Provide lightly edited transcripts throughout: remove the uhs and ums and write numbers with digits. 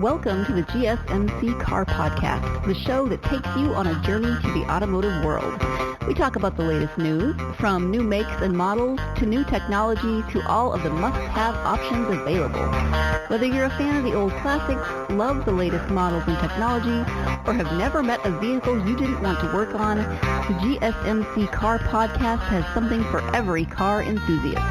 Welcome to the GSMC Car Podcast, the show that takes you on a journey to the automotive world. We talk about the latest news, from new makes and models to new technology to all of the must-have options available. Whether you're a fan of the old classics, love the latest models and technology, or have never met a vehicle you didn't want to work on, the GSMC Car Podcast has something for every car enthusiast.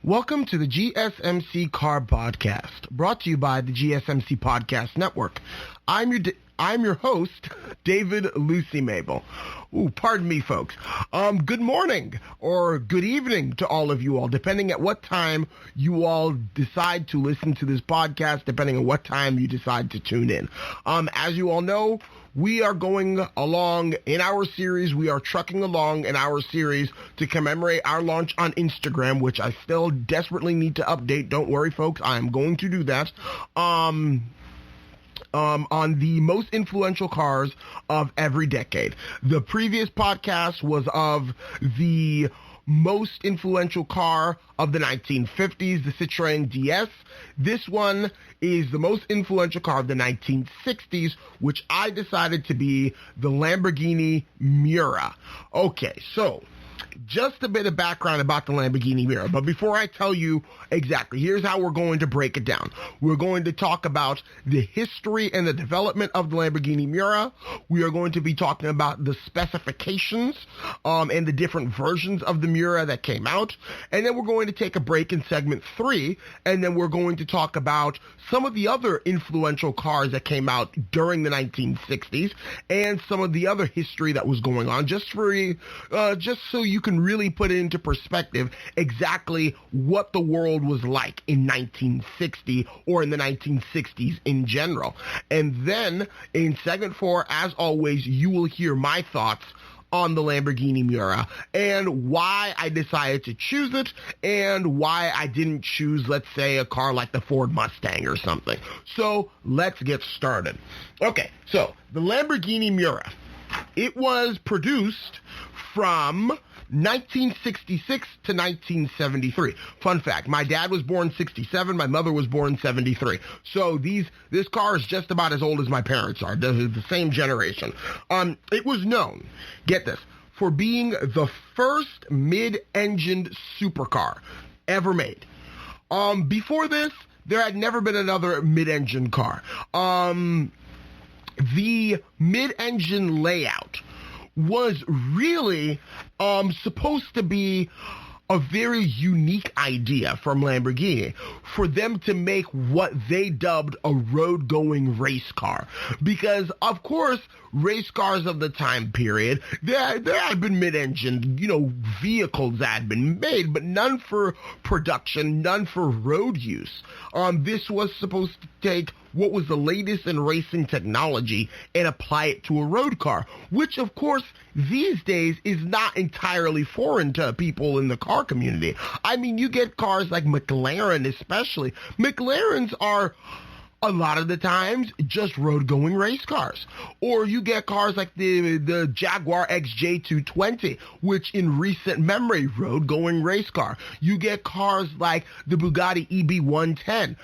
Welcome to the GSMC Car Podcast, brought to you by the GSMC Podcast Network. I'm your host, David Lucy Mabel. Ooh, pardon me, folks. Good morning or good evening to all of you all, depending at what time you all decide to listen to this podcast, depending on what time you decide to tune in. As you all know, we are going along in our series. We are trucking along in our series to commemorate our launch on Instagram, which I still desperately need to update. Don't worry, folks. I am going to do that. On the most influential cars of every decade. The previous podcast was of the most influential car of the 1950s, the Citroën DS. This one is the most influential car of the 1960s, which I decided to be the Lamborghini Miura. Okay, so just a bit of background about the Lamborghini Miura. But before I tell you exactly, here's how we're going to break it down. We're going to talk about the history and the development of the Lamborghini Miura. We are going to be talking about the specifications and the different versions of the Miura that came out. And then we're going to take a break in segment 3. And then we're going to talk about some of the other influential cars that came out during the 1960s and some of the other history that was going on, just so you can really put it into perspective exactly what the world was like in 1960 or in the 1960s in general. And then in segment 4, as always, you will hear my thoughts on the Lamborghini Miura and why I decided to choose it and why I didn't choose, let's say, a car like the Ford Mustang or something. So let's get started. Okay, so the Lamborghini Miura, it was produced from 1966 to 1973. Fun fact, my dad was born 67, my mother was born 73. So this car is just about as old as my parents are. They're the same generation. It was known, get this, for being the first mid-engined supercar ever made. Before this, there had never been another mid-engine car. The mid-engine layout was really supposed to be a very unique idea from Lamborghini for them to make what they dubbed a road-going race car. Because, of course, race cars of the time period, there had been mid-engine, vehicles that had been made, but none for production, none for road use. This was supposed to take what was the latest in racing technology and apply it to a road car, which, of course, these days is not entirely foreign to people in the car community. I mean, you get cars like Mclaren especially. McLarens are a lot of the times just road-going race cars. Or you get cars like the Jaguar XJ220, which in recent memory, road-going race car. You get cars like the Bugatti EB110,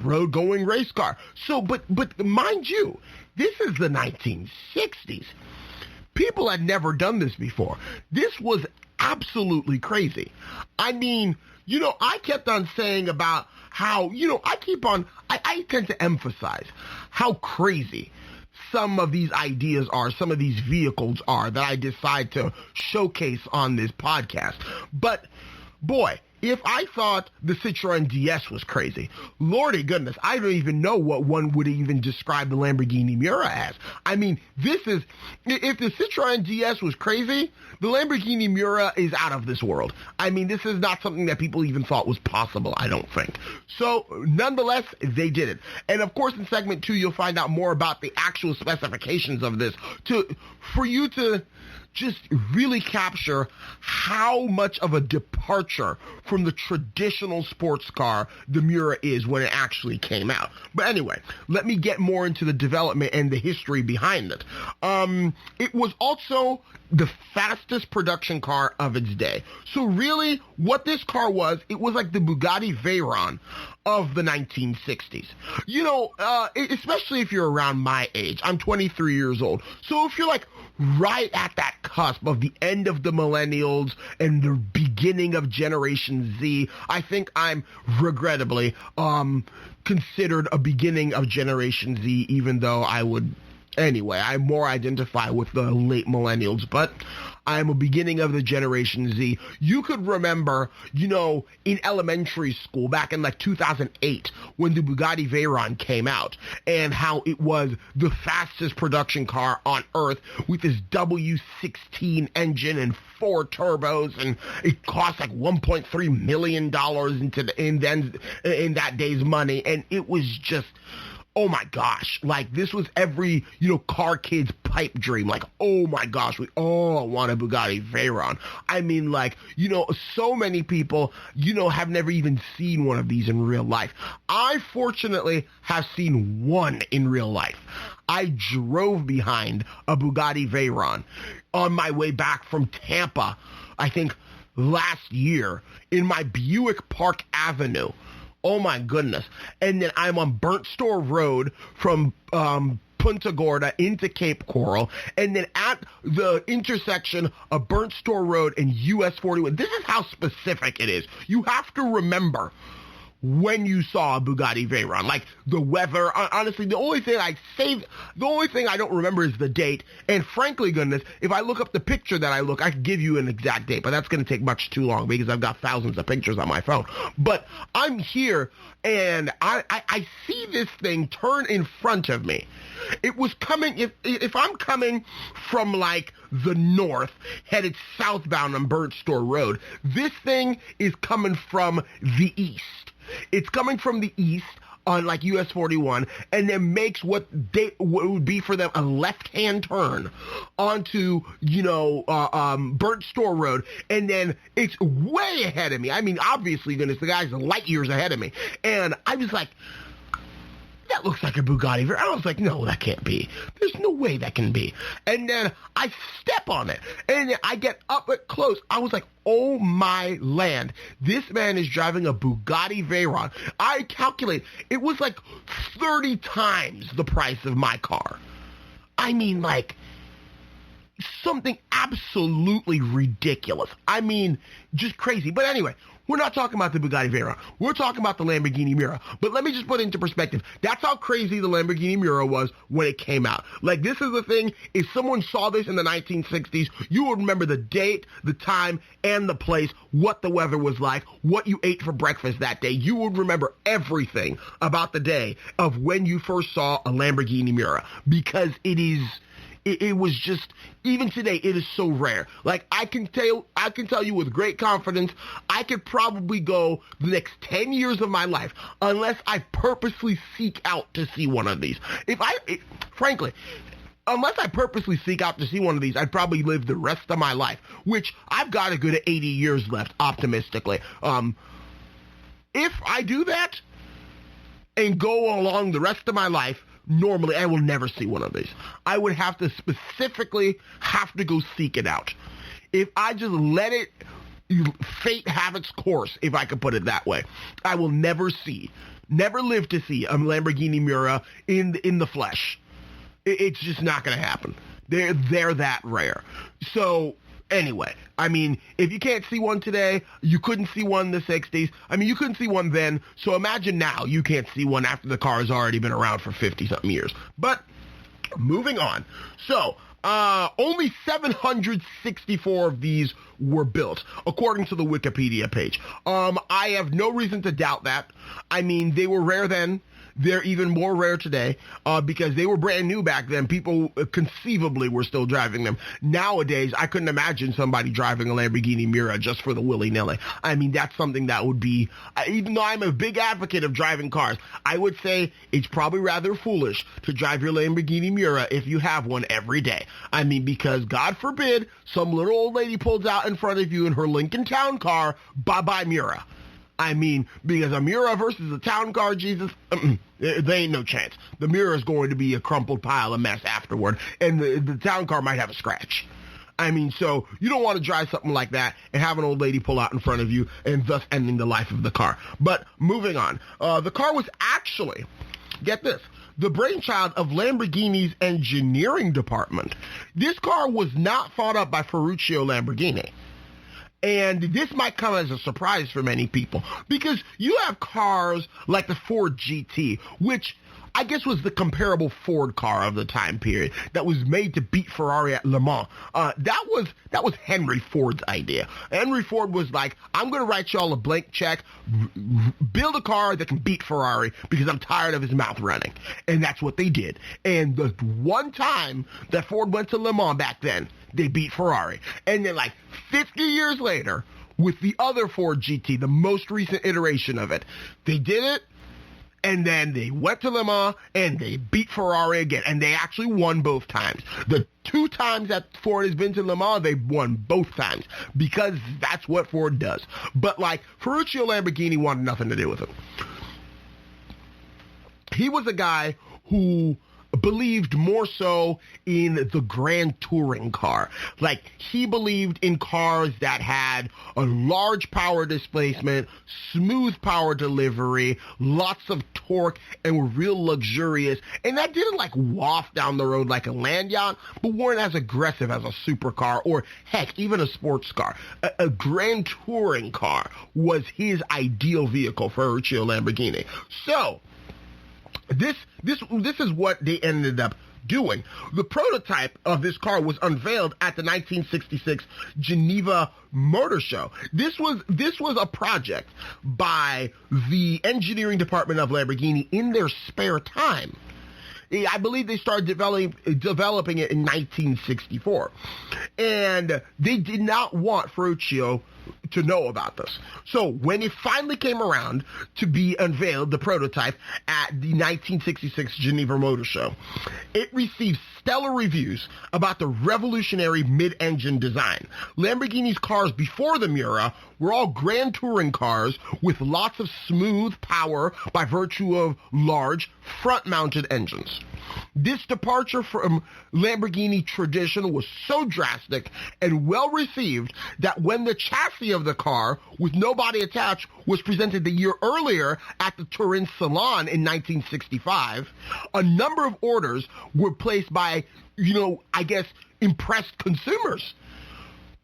road-going race car. So, but mind you, this is the 1960s. People had never done this before. This was absolutely crazy. I mean, I kept on saying about how, I tend to emphasize how crazy some of these ideas are, some of these vehicles are that I decide to showcase on this podcast. But boy, if I thought the Citroen DS was crazy, lordy goodness, I don't even know what one would even describe the Lamborghini Miura as. I mean, this is, if the Citroen DS was crazy, the Lamborghini Miura is out of this world. I mean, this is not something that people even thought was possible, I don't think. So, nonetheless, they did it. And of course, in segment 2, you'll find out more about the actual specifications of this for you to just really capture how much of a departure from the traditional sports car the Miura is when it actually came out. But anyway, let me get more into the development and the history behind it. It was also the fastest production car of its day. So really, what this car was, it was like the Bugatti Veyron of the 1960s. You know, especially if you're around my age. I'm 23 years old. So if you're like right at that cusp of the end of the millennials and the beginning of Generation Z, I think I'm regrettably considered a beginning of Generation Z, even though I more identify with the late millennials, but I'm a beginning of the Generation Z. You could remember, you know, in elementary school back in like 2008 when the Bugatti Veyron came out and how it was the fastest production car on earth with this W16 engine and 4 turbos, and it cost like $1.3 million in that day's money, and it was just, oh my gosh, like this was every, you know, car kid's pipe dream. Like, oh my gosh, we all want a Bugatti Veyron. I mean, like, you know, so many people, you know, have never even seen one of these in real life. I fortunately have seen one in real life. I drove behind a Bugatti Veyron on my way back from Tampa, I think last year, in my Buick Park Avenue. Oh my goodness. And then I'm on Burnt Store Road from Punta Gorda into Cape Coral, and then at the intersection of Burnt Store Road and US 41. This is how specific it is. You have to remember when you saw a Bugatti Veyron, like the weather. Honestly, the only thing I don't remember is the date. And frankly, goodness, if I look up the picture that I could give you an exact date, but that's going to take much too long because I've got thousands of pictures on my phone. But I'm here and I see this thing turn in front of me. It was coming, if I'm coming from like the north, headed southbound on Burnt Store Road, this thing is coming from the east. It's coming from the east on like US 41, and then makes what would be for them a left-hand turn onto, you know, Burnt Store Road, and then it's way ahead of me. I mean, obviously, goodness, the guy's light years ahead of me, and I was like, that looks like a Bugatti Veyron. I was like, no, that can't be. There's no way that can be. And then I step on it, and then I get up close. I was like, oh my land. This man is driving a Bugatti Veyron. I calculate it was like 30 times the price of my car. I mean, like, something absolutely ridiculous. I mean, just crazy. But anyway, we're not talking about the Bugatti Veyron. We're talking about the Lamborghini Miura. But let me just put it into perspective. That's how crazy the Lamborghini Miura was when it came out. Like, this is the thing. If someone saw this in the 1960s, you would remember the date, the time, and the place, what the weather was like, what you ate for breakfast that day. You would remember everything about the day of when you first saw a Lamborghini Miura, because it was just, even today, it is so rare. Like, I can tell you with great confidence, I could probably go the next 10 years of my life unless I purposely seek out to see one of these. Frankly, unless I purposely seek out to see one of these, I'd probably live the rest of my life, which I've got a good 80 years left, optimistically. If I do that and go along the rest of my life, normally, I will never see one of these. I would have to specifically go seek it out. If I just let it, fate have its course, if I could put it that way, I will never live to see a Lamborghini Miura in the flesh. It's just not going to happen. They're that rare. So, anyway, I mean, if you can't see one today, you couldn't see one in the 60s. I mean, you couldn't see one then, so imagine now you can't see one after the car has already been around for 50-something years. But, moving on. So, Only 764 of these were built, according to the Wikipedia page. I have no reason to doubt that. I mean, they were rare then. They're even more rare today because they were brand new back then. People conceivably were still driving them. Nowadays, I couldn't imagine somebody driving a Lamborghini Miura just for the willy-nilly. I mean, that's something that would be, even though I'm a big advocate of driving cars, I would say it's probably rather foolish to drive your Lamborghini Miura if you have one every day. I mean, because God forbid some little old lady pulls out in front of you in her Lincoln Town car, bye-bye Miura. I mean, because a Miura versus a town car, Jesus, there ain't no chance. The Miura is going to be a crumpled pile of mess afterward, and the town car might have a scratch. I mean, so you don't want to drive something like that and have an old lady pull out in front of you and thus ending the life of the car. But moving on, the car was actually, get this, the brainchild of Lamborghini's engineering department. This car was not thought up by Ferruccio Lamborghini. And this might come as a surprise for many people because you have cars like the Ford GT, which I guess was the comparable Ford car of the time period that was made to beat Ferrari at Le Mans. That was Henry Ford's idea. Henry Ford was like, I'm going to write y'all a blank check, build a car that can beat Ferrari because I'm tired of his mouth running. And that's what they did. And the one time that Ford went to Le Mans back then, they beat Ferrari. And then like 50 years later, with the other Ford GT, the most recent iteration of it, they did it. And then they went to Le Mans and they beat Ferrari again. And they actually won both times. The 2 times that Ford has been to Le Mans, they've won both times. Because that's what Ford does. But like, Ferruccio Lamborghini wanted nothing to do with it. He was a guy who believed more so in the grand touring car. Like, he believed in cars that had a large power displacement, smooth power delivery, lots of torque, and were real luxurious. And that didn't like waft down the road like a land yacht, but weren't as aggressive as a supercar or heck, even a sports car. A grand touring car was his ideal vehicle for Ferruccio Lamborghini. So, this is what they ended up doing. The prototype of this car was unveiled at the 1966 Geneva Motor Show. This was a project by the engineering department of Lamborghini in their spare time. I believe they started developing it in 1964. And they did not want Ferruccio to know about this. So when it finally came around to be unveiled, the prototype, at the 1966 Geneva Motor Show, it received stellar reviews about the revolutionary mid-engine design. Lamborghini's cars before the Miura were all grand touring cars with lots of smooth power by virtue of large front-mounted engines. This departure from Lamborghini tradition was so drastic and well received that when the chassis of the car with no body attached was presented the year earlier at the Turin Salon in 1965, a number of orders were placed by, I guess, impressed consumers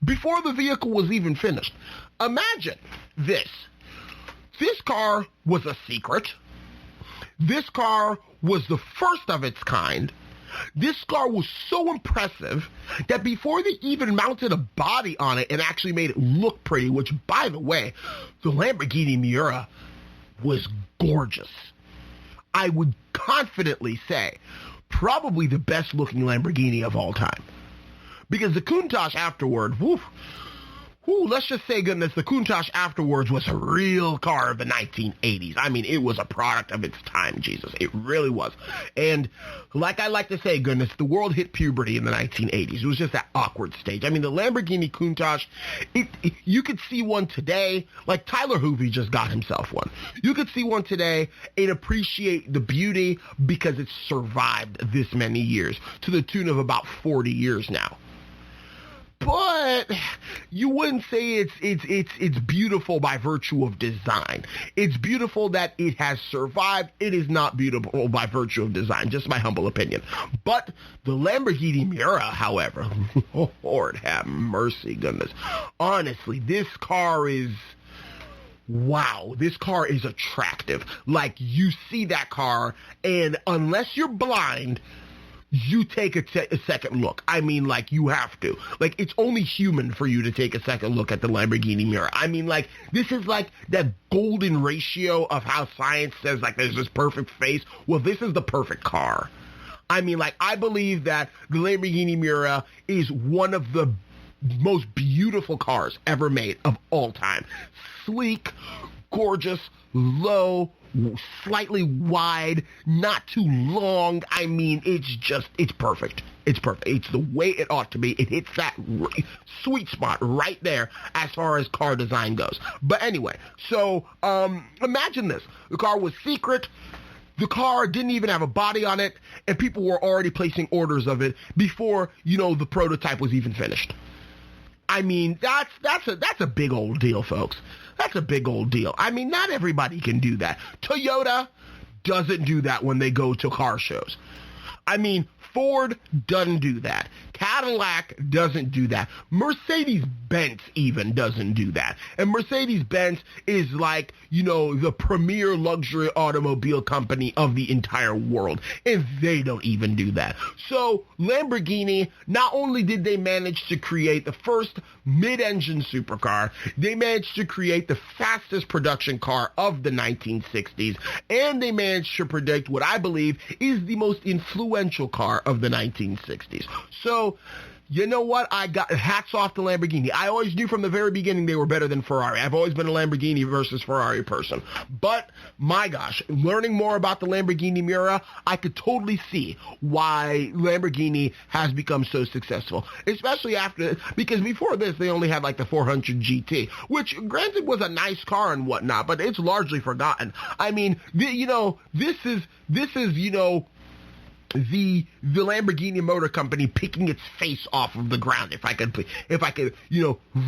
before the vehicle was even finished. Imagine this. This car was a secret. This car was the first of its kind. This car was so impressive that before they even mounted a body on it and actually made it look pretty, which, by the way, the Lamborghini Miura was gorgeous. I would confidently say probably the best looking Lamborghini of all time. Because the Countach afterward, let's just say, goodness, the Countach afterwards was a real car of the 1980s. I mean, it was a product of its time, Jesus. It really was. And like I like to say, goodness, the world hit puberty in the 1980s. It was just that awkward stage. I mean, the Lamborghini Countach, you could see one today, like Tyler Hoovy just got himself one. You could see one today and appreciate the beauty because it's survived this many years, to the tune of about 40 years now. But you wouldn't say it's beautiful by virtue of design. It's beautiful that it has survived. It is not beautiful by virtue of design, just my humble opinion. But the Lamborghini Miura, however, Lord have mercy, goodness. Honestly, this car is... wow, this car is attractive. Like, you see that car, and unless you're blind, you take a second look. I mean, like, you have to. Like, it's only human for you to take a second look at the Lamborghini Miura. I mean, like, this is like that golden ratio of how science says, like, there's this perfect face. Well, this is the perfect car. I mean, like, I believe that the Lamborghini Miura is one of the most beautiful cars ever made of all time. Sleek, gorgeous, low, slightly wide, not too long. I mean, it's perfect. It's perfect. It's the way it ought to be. It hits that sweet spot right there as far as car design goes. But anyway, so imagine this. The car was secret. The car didn't even have a body on it, and people were already placing orders of it before, the prototype was even finished. I mean, that's a big old deal, folks. That's a big old deal. I mean, not everybody can do that. Toyota doesn't do that when they go to car shows. I mean, Ford doesn't do that. Cadillac doesn't do that. Mercedes-Benz even doesn't do that. And Mercedes-Benz is like, the premier luxury automobile company of the entire world. And they don't even do that. So Lamborghini, not only did they manage to create the first mid-engine supercar, they managed to create the fastest production car of the 1960s. And they managed to predict what I believe is the most influential car of the 1960s. So, you know what? I got hats off to Lamborghini. I always knew from the very beginning they were better than Ferrari. I've always been a Lamborghini versus Ferrari person. But, my gosh, learning more about the Lamborghini Miura, I could totally see why Lamborghini has become so successful. Especially because before this, they only had like the 400 GT, which granted was a nice car and whatnot, but it's largely forgotten. I mean, this is the Lamborghini Motor Company picking its face off of the ground, if I could,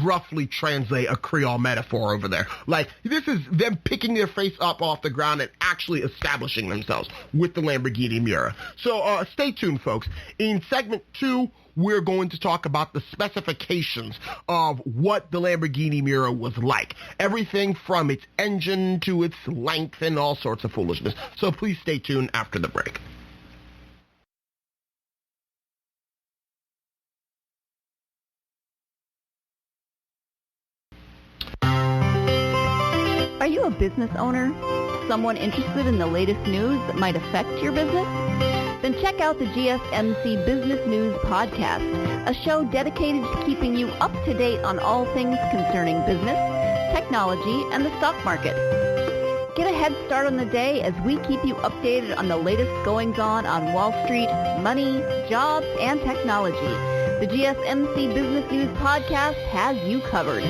roughly translate a Creole metaphor over there. Like, this is them picking their face up off the ground and actually establishing themselves with the Lamborghini Miura. So, stay tuned, folks. In segment 2, we're going to talk about the specifications of what the Lamborghini Miura was like. Everything from its engine to its length and all sorts of foolishness. So please stay tuned after the break. Are you a business owner? Someone interested in the latest news that might affect your business? Then check out the GSMC Business News Podcast, a show dedicated to keeping you up to date on all things concerning business, technology, and the stock market. Get a head start on the day as we keep you updated on the latest goings-on Wall Street, money, jobs, and technology. The GSMC Business News Podcast has you covered.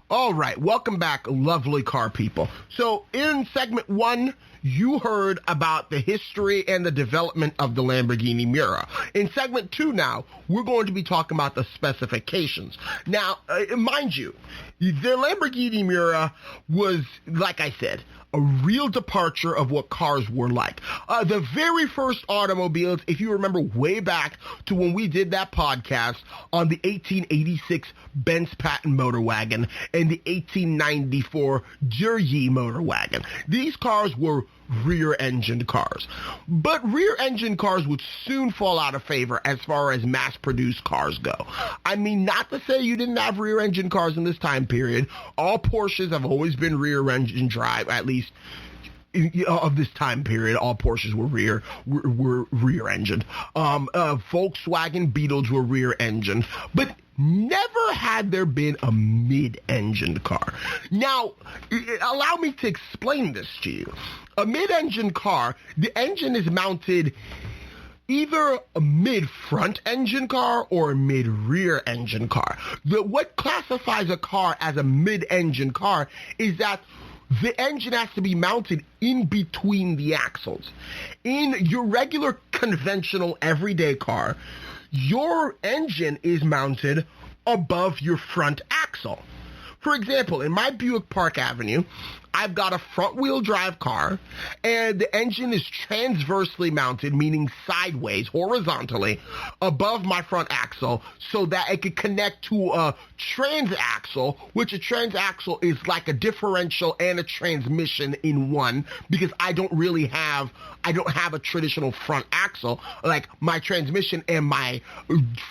All right, welcome back, lovely car people. So in segment 1, you heard about the history and the development of the Lamborghini Miura. In segment 2 now, we're going to be talking about the specifications. Now, mind you, the Lamborghini Miura was, like I said, a real departure of what cars were like. The very first automobiles, if you remember way back to when we did that podcast on the 1886 Benz Patent motor wagon and the 1894 Duryi motor wagon. These cars were rear-engined cars. But rear-engine cars would soon fall out of favor as far as mass-produced cars go. I mean, not to say you didn't have rear-engine cars in this time period. All Porsches have always been rear-engine drive, at least of this time period. All Porsches were rear-engined. Volkswagen Beetles were rear-engined. But never had there been a mid-engined car. Now, allow me to explain this to you. A mid-engine car, the engine is mounted either a mid-front engine car or a mid-rear engine car. What classifies a car as a mid-engine car is that the engine has to be mounted in between the axles. In your regular, conventional, everyday car, your engine is mounted above your front axle. For example, in my Buick Park Avenue, I've got a front-wheel drive car, and the engine is transversely mounted, meaning sideways, horizontally, above my front axle, so that it could connect to a transaxle, which a transaxle is like a differential and a transmission in one, because I don't have a traditional front axle. Like, my transmission and my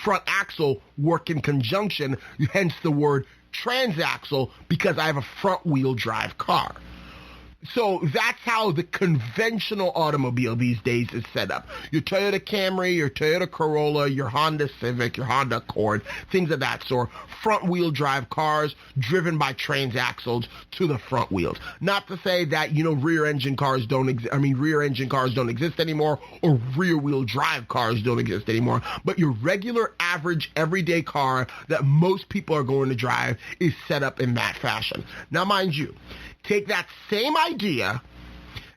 front axle work in conjunction, hence the word transaxle, because I have a front-wheel drive car. So that's how the conventional automobile these days is set up. Your Toyota Camry, your Toyota Corolla, your Honda Civic, your Honda Accord, things of that sort. Front-wheel drive cars driven by transaxles to the front wheels. Not to say that, rear engine cars don't exist anymore, or rear-wheel drive cars don't exist anymore. But your regular, average, everyday car that most people are going to drive is set up in that fashion. Now, mind you, take that same idea,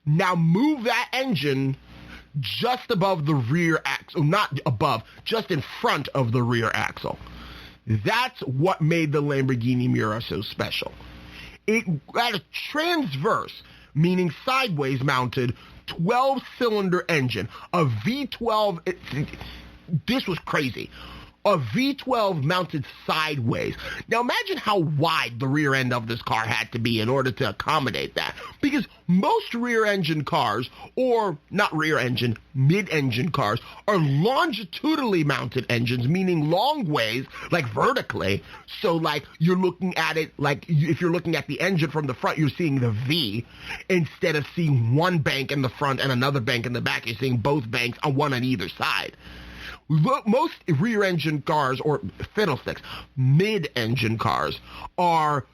now move that engine just above the rear axle, not above, just in front of the rear axle. That's what made the Lamborghini Miura so special. It had a transverse, meaning sideways mounted, 12-cylinder engine, a V12, this was crazy. A V12 mounted sideways. Now imagine how wide the rear end of this car had to be in order to accommodate that. Because most rear-engine cars, or not rear-engine, mid-engine cars, are longitudinally mounted engines, meaning long ways, like vertically. So like you're looking at it, like if you're looking at the engine from the front, you're seeing the V. Instead of seeing one bank in the front and another bank in the back, you're seeing both banks, one on either side. Most rear-engine cars, or fiddlesticks, mid-engine cars, are,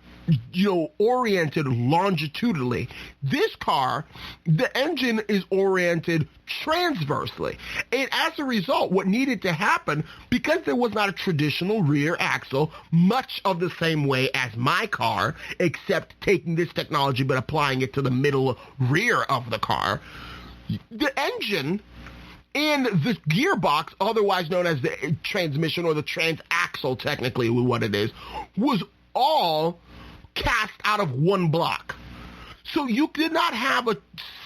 oriented longitudinally. This car, the engine is oriented transversely. And as a result, what needed to happen, because there was not a traditional rear axle, much of the same way as my car, except taking this technology but applying it to the middle rear of the car, the engine and the gearbox, otherwise known as the transmission or the transaxle, technically what it is, was all cast out of one block. So you did not have a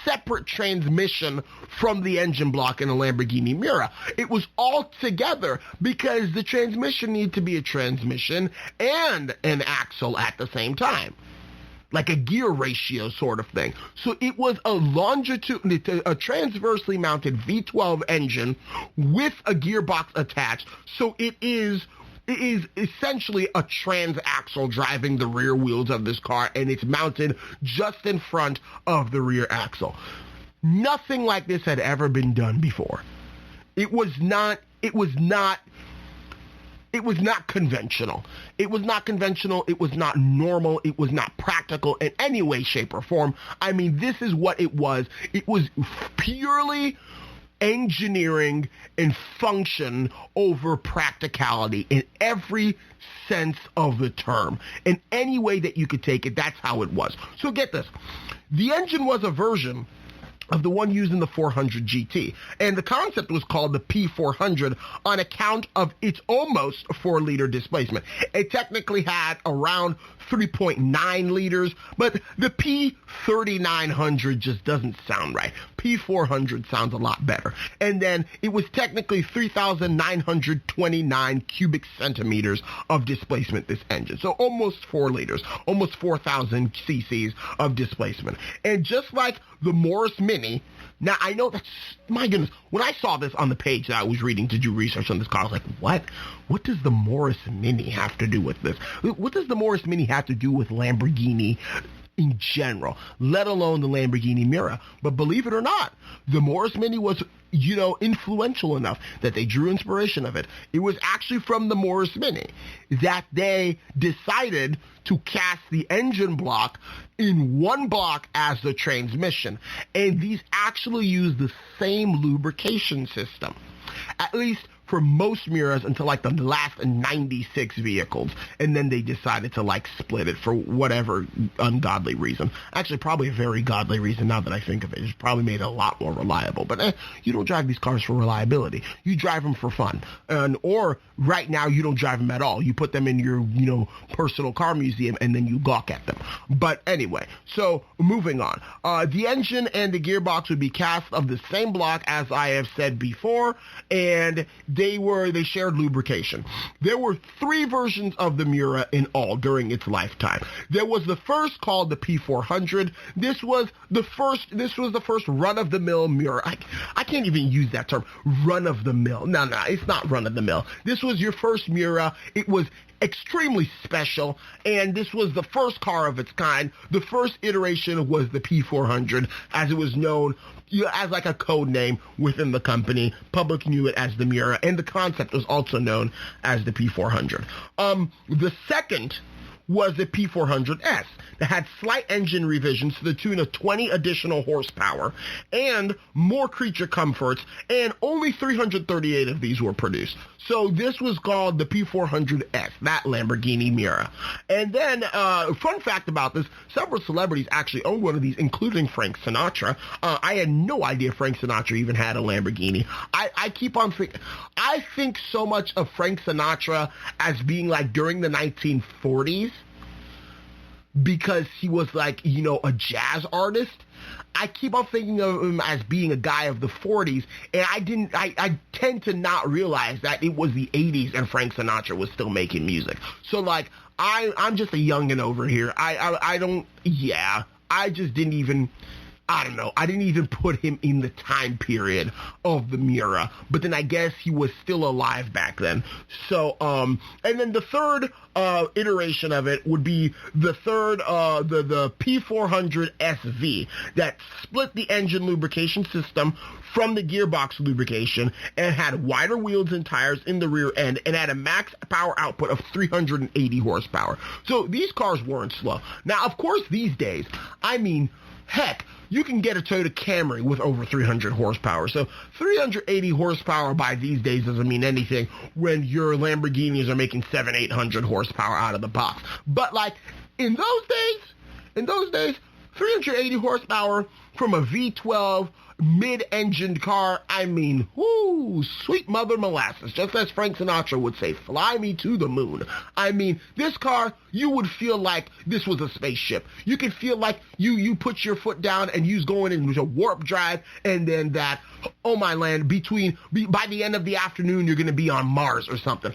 separate transmission from the engine block in a Lamborghini Miura. It was all together because the transmission needed to be a transmission and an axle at the same time. Like a gear ratio sort of thing. So it was a transversely mounted V12 engine with a gearbox attached. So it is essentially a transaxle driving the rear wheels of this car, and it's mounted just in front of the rear axle. Nothing like this had ever been done before. It was not conventional. It was not conventional. It was not normal. It was not practical in any way, shape, or form. I mean, this is what it was. It was purely engineering and function over practicality in every sense of the term. In any way that you could take it, that's how it was. So get this. The engine was a version of the one used in the 400 GT. And the concept was called the P400 on account of its almost 4-liter displacement. It technically had around 3.9 liters, but the P3900 just doesn't sound right. P400 sounds a lot better. And then it was technically 3,929 cubic centimeters of displacement, this engine. So almost 4 liters, almost 4,000 cc's of displacement. And just like the Morris Mini, now I know that's, my goodness, when I saw this on the page that I was reading to do research on this car, I was like, what? What does the Morris Mini have to do with this? What does the Morris Mini have to do with Lamborghini in general, let alone the Lamborghini Miura? But believe it or not, the Morris Mini was, influential enough that they drew inspiration of it. It was actually from the Morris Mini that they decided to cast the engine block in one block as the transmission. And these actually use the same lubrication system. At least for most Miuras until like the last 96 vehicles, and then they decided to like split it for whatever ungodly reason. Actually, probably a very godly reason now that I think of it. It's probably made it a lot more reliable. But you don't drive these cars for reliability. You drive them for fun. Or right now you don't drive them at all. You put them in your, personal car museum and then you gawk at them. But anyway, so moving on. The engine and the gearbox would be cast of the same block as I have said before, and they shared lubrication. There were 3 versions of the Miura in all during its lifetime. There was the first called the P400. This was the first run-of-the-mill Miura. I can't even use that term, run-of-the-mill. No, it's not run-of-the-mill. This was your first Miura. It was extremely special, and this was the first car of its kind. The first iteration was the P400, as it was known as like a code name within the company. Public knew it as the Miura, and the concept was also known as the P400. The second was the P400S that had slight engine revisions to the tune of 20 additional horsepower and more creature comforts, and only 338 of these were produced. So this was called the P400S, that Lamborghini Miura. And then, fun fact about this, several celebrities actually owned one of these, including Frank Sinatra. I had no idea Frank Sinatra even had a Lamborghini. I keep on thinking, I think so much of Frank Sinatra as being like during the 1940s, because he was like, a jazz artist. I keep on thinking of him as being a guy of the 40s, and I tend to not realize that it was the 80s and Frank Sinatra was still making music. So like, I'm just a youngin' over here. I didn't even put him in the time period of the Miura, but then I guess he was still alive back then. So, and then the third iteration of it would be the P400 SV that split the engine lubrication system from the gearbox lubrication and had wider wheels and tires in the rear end and had a max power output of 380 horsepower. So these cars weren't slow. Now, of course, these days, heck, you can get a Toyota Camry with over 300 horsepower. So 380 horsepower by these days doesn't mean anything when your Lamborghinis are making 700-800 horsepower out of the box. But like in those days, 380 horsepower from a V12 mid-engined car, sweet mother molasses, just as Frank Sinatra would say, fly me to the moon. This car, you would feel like this was a spaceship. You could feel like you put your foot down and you's going into warp drive, and then that, oh my land, by the end of the afternoon, you're going to be on Mars or something.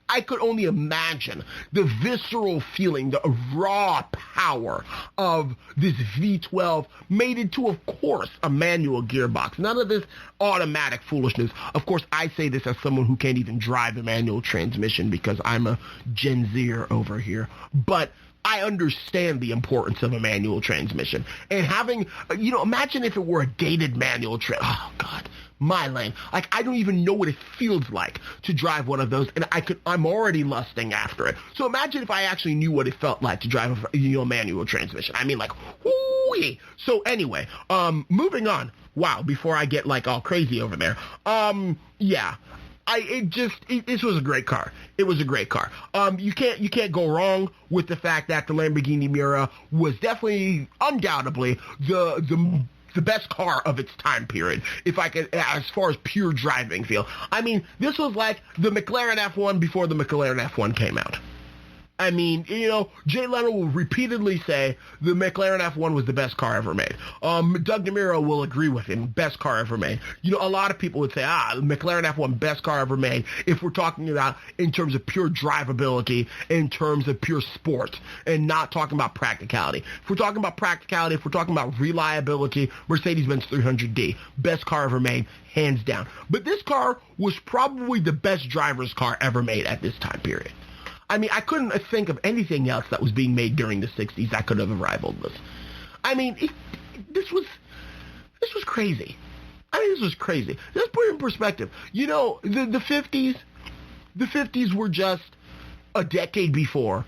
I could only imagine the visceral feeling, the raw power of this V12 made into, of course, a manual gearbox. None of this automatic foolishness. Of course, I say this as someone who can't even drive a manual transmission because I'm a Gen Zer over here. But I understand the importance of a manual transmission. And having, imagine if it were a dated manual oh, God. My lane. I don't even know what it feels like to drive one of those, and I'm already lusting after it. So imagine if I actually knew what it felt like to drive a manual transmission. Whoo-wee. So anyway, moving on. Wow, before I get all crazy over there. This was a great car. It was a great car. You can't go wrong with the fact that the Lamborghini Miura was definitely, undoubtedly, the best car of its time period, if I could, as far as pure driving feel. This was like the Mclaren F1 before the Mclaren F1 came out. Jay Leno will repeatedly say the McLaren F1 was the best car ever made. Doug DeMuro will agree with him, best car ever made. A lot of people would say, the McLaren F1, best car ever made, if we're talking about in terms of pure drivability, in terms of pure sport, and not talking about practicality. If we're talking about practicality, if we're talking about reliability, Mercedes-Benz 300D, best car ever made, hands down. But this car was probably the best driver's car ever made at this time period. I couldn't think of anything else that was being made during the 60s that could have rivaled this. This was crazy. This was crazy. Let's put it in perspective. The 50s were just a decade before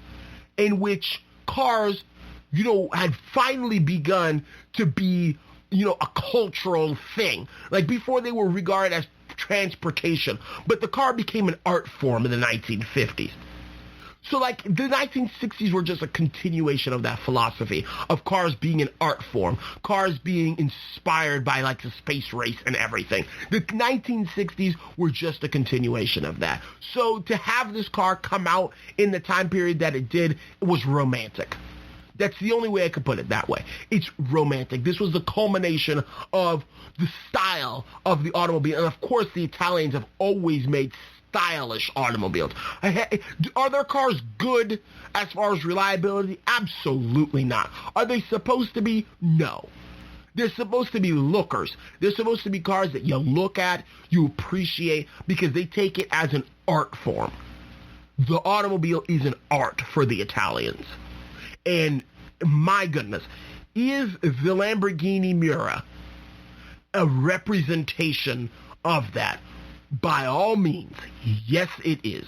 in which cars, had finally begun to be, a cultural thing. Before they were regarded as transportation, but the car became an art form in the 1950s. So, like, the 1960s were just a continuation of that philosophy of cars being an art form, cars being inspired by, like, the space race and everything. The 1960s were just a continuation of that. So, to have this car come out in the time period that it did, it was romantic. That's the only way I could put it that way. It's romantic. This was the culmination of the style of the automobile. And, of course, the Italians have always made stylish automobiles. Are their cars good as far as reliability? Absolutely not. Are they supposed to be? No. They're supposed to be lookers. They're supposed to be cars that you look at, you appreciate, because they take it as an art form. The automobile is an art for the Italians. And my goodness, is the Lamborghini Miura a representation of that? By all means, yes, it is.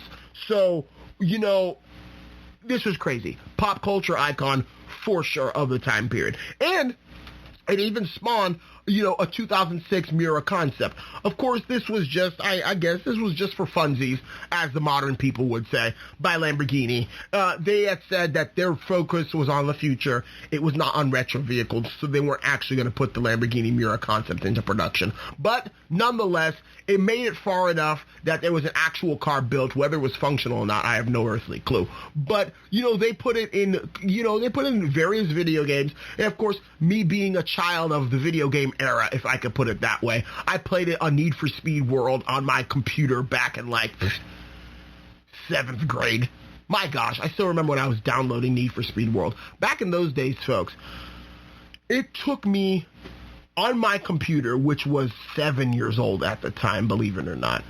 So, you know, this was crazy. Pop culture icon for sure of the time period. And it even spawned, you know, a 2006 Miura concept. Of course, this was just, I guess, this was just for funsies, as the modern people would say, by Lamborghini. They had said that their focus was on the future. It was not on retro vehicles, so they weren't actually going to put the Lamborghini Miura concept into production. But nonetheless, it made it far enough that there was an actual car built. Whether it was functional or not, I have no earthly clue. But, you know, they put it in, various video games. And of course, me being a child of the video game era, if I could put it that way, I played it on Need for Speed World on my computer back in like 7th grade. My gosh, I still remember when I was downloading Need for Speed World. Back in those days, folks, it took me on my computer, which was 7 years old at the time, believe it or not,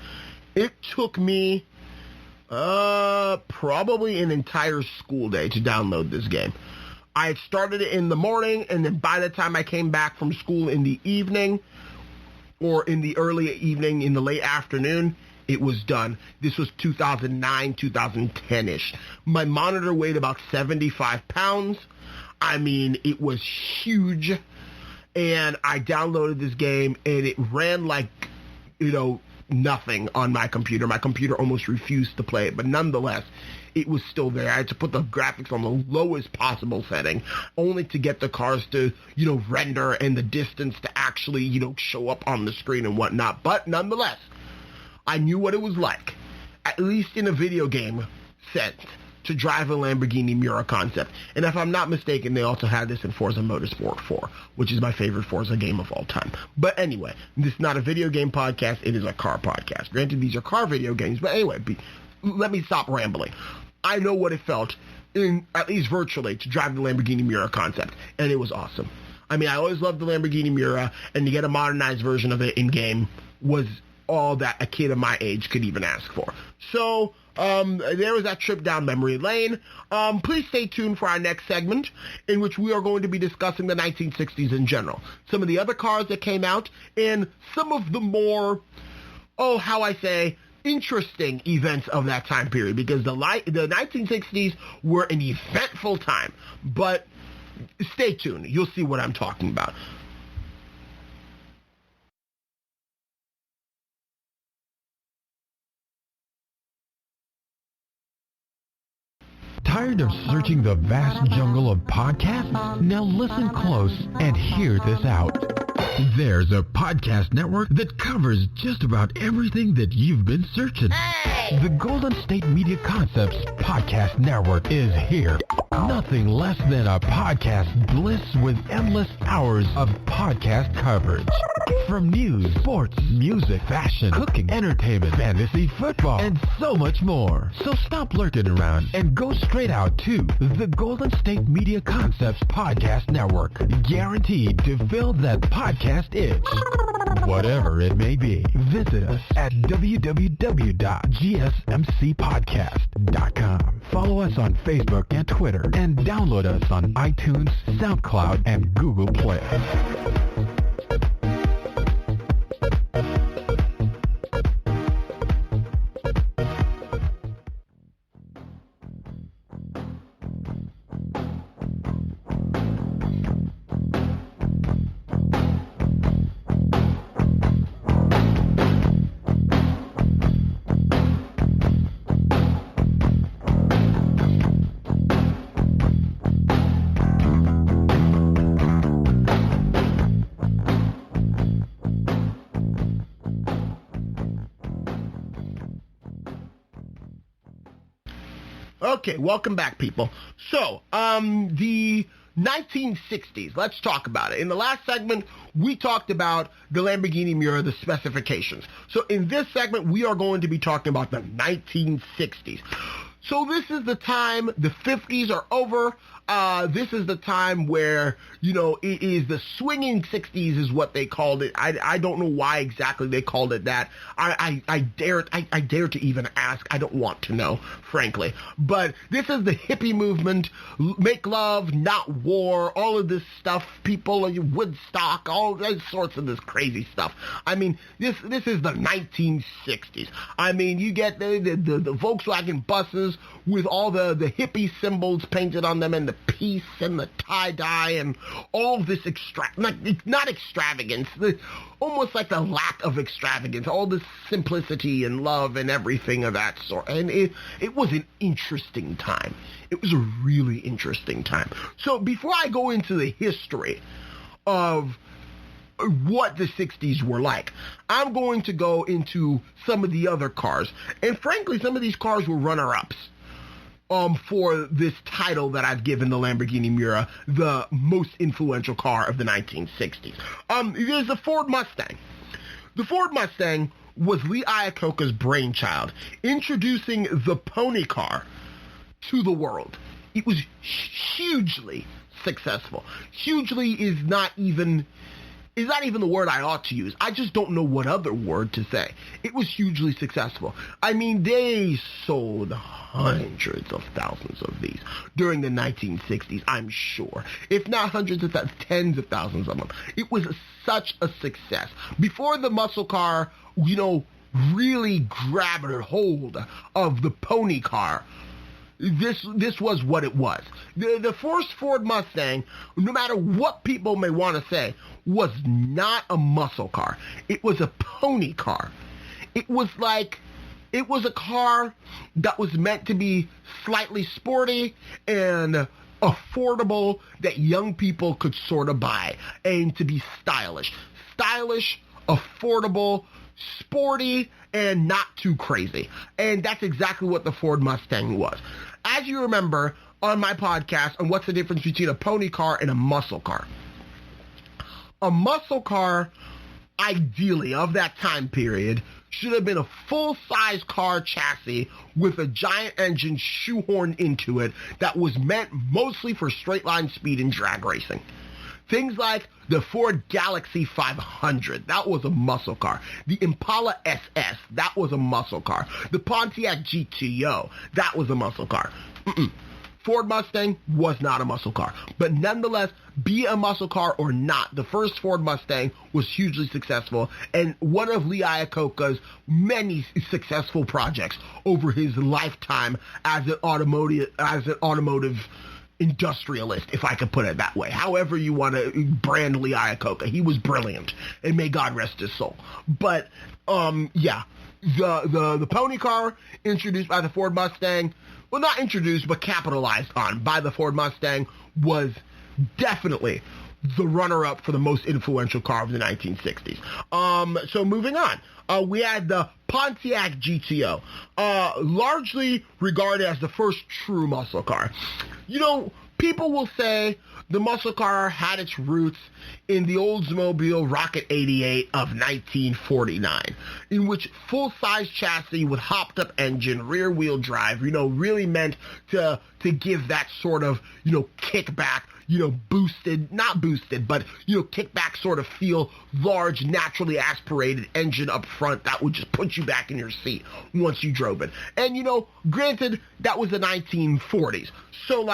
it took me probably an entire school day to download this game. I had started it in the morning, and then by the time I came back from school in the evening, or in the early evening, in the late afternoon, it was done. This was 2009, 2010-ish. My monitor weighed about 75 pounds. I mean, it was huge. And I downloaded this game, and it ran like, you know, nothing on my computer. My computer almost refused to play it, but nonetheless, it was still there. I had to put the graphics on the lowest possible setting, only to get the cars to, you know, render and the distance to actually, you know, show up on the screen and whatnot. But nonetheless, I knew what it was like, at least in a video game sense, to drive a Lamborghini Miura concept. And if I'm not mistaken, they also had this in Forza Motorsport 4, which is my favorite Forza game of all time. But anyway, this is not a video game podcast, it is a car podcast. Granted, these are car video games, but anyway, let me stop rambling. I know what it felt, at least virtually, to drive the Lamborghini Miura concept, and it was awesome. I mean, I always loved the Lamborghini Miura, and to get a modernized version of it in-game was all that a kid of my age could even ask for. So, there was that trip down memory lane. Please stay tuned for our next segment, in which we are going to be discussing the 1960s in general. Some of the other cars that came out, and some of the more, interesting events of that time period, because the 1960s were an eventful time. But stay tuned. You'll see what I'm talking about. Tired of searching the vast jungle of podcasts? Now listen close and hear this out. There's a podcast network that covers just about everything that you've been searching. Hey! The Golden State Media Concepts Podcast Network is here. Nothing less than a podcast bliss with endless hours of podcast coverage. From news, sports, music, fashion, cooking, entertainment, fantasy, football, and so much more. So stop lurking around and go straight out to the Golden State Media Concepts Podcast Network. Guaranteed to fill that podcast itch. Whatever it may be, visit us at www.gsmcpodcast.com. Follow us on Facebook and Twitter, and download us on iTunes, SoundCloud, and Google Play. Okay, welcome back, people. So, the 1960s, let's talk about it. In the last segment, we talked about the Lamborghini Miura, the specifications. So in this segment, we are going to be talking about the 1960s. So this is the time, the 50s are over. This is the time where, it is the swinging 60s is what they called it. I don't know why exactly they called it that. I dare to even ask. I don't want to know, frankly. But this is the hippie movement, make love, not war, all of this stuff, people, Woodstock, all sorts of this crazy stuff. I mean, this is the 1960s. I mean, you get the Volkswagen buses with all the hippie symbols painted on them and the peace and the tie-dye and all of this not extravagance, almost like the lack of extravagance, all this simplicity and love and everything of that sort. And it was an interesting time. It was a really interesting time. So before I go into the history of what the 60s were like, I'm going to go into some of the other cars. And frankly, some of these cars were runner-ups for this title that I've given the Lamborghini Miura, the most influential car of the 1960s. There's the Ford Mustang. The Ford Mustang was Lee Iacocca's brainchild, introducing the pony car to the world. It was hugely successful. Hugely is not even the word I ought to use. I just don't know what other word to say. It was hugely successful. I mean, they sold hundreds of thousands of these during the 1960s, I'm sure. If not hundreds of thousands, tens of thousands of them. It was such a success. Before the muscle car, really grabbed a hold of the pony car, this was what it was. The first Ford Mustang, no matter what people may want to say, was not a muscle car. It was a pony car. It was a car that was meant to be slightly sporty and affordable, that young people could sort of buy, and to be stylish. Stylish, affordable, sporty, and not too crazy. And that's exactly what the Ford Mustang was. As you remember on my podcast on what's the difference between a pony car and a muscle car. A muscle car, ideally, of that time period, should have been a full-size car chassis with a giant engine shoehorned into it that was meant mostly for straight-line speed and drag racing. Things like the Ford Galaxy 500, that was a muscle car. The Impala SS, that was a muscle car. The Pontiac Gto, that was a muscle car. Ford Mustang was not a muscle car. But nonetheless, be a muscle car or not, the first Ford Mustang was hugely successful and one of Lee Iacocca's many successful projects over his lifetime as an automotive industrialist, if I could put it that way. However you want to brand Lee Iacocca, he was brilliant, and may God rest his soul. But the pony car introduced by the Ford Mustang, well, not introduced, but capitalized on by the Ford Mustang, was definitely the runner-up for the most influential car of the 1960s. So moving on, we had the Pontiac Gto, largely regarded as the first true muscle car. People will say the muscle car had its roots in the Oldsmobile Rocket 88 of 1949, in which full-size chassis with hopped-up engine, rear-wheel drive, really meant to give that sort of, kickback, not boosted, but, kickback sort of feel, large, naturally aspirated engine up front that would just put you back in your seat once you drove it. And, granted, that was the 1940s. So,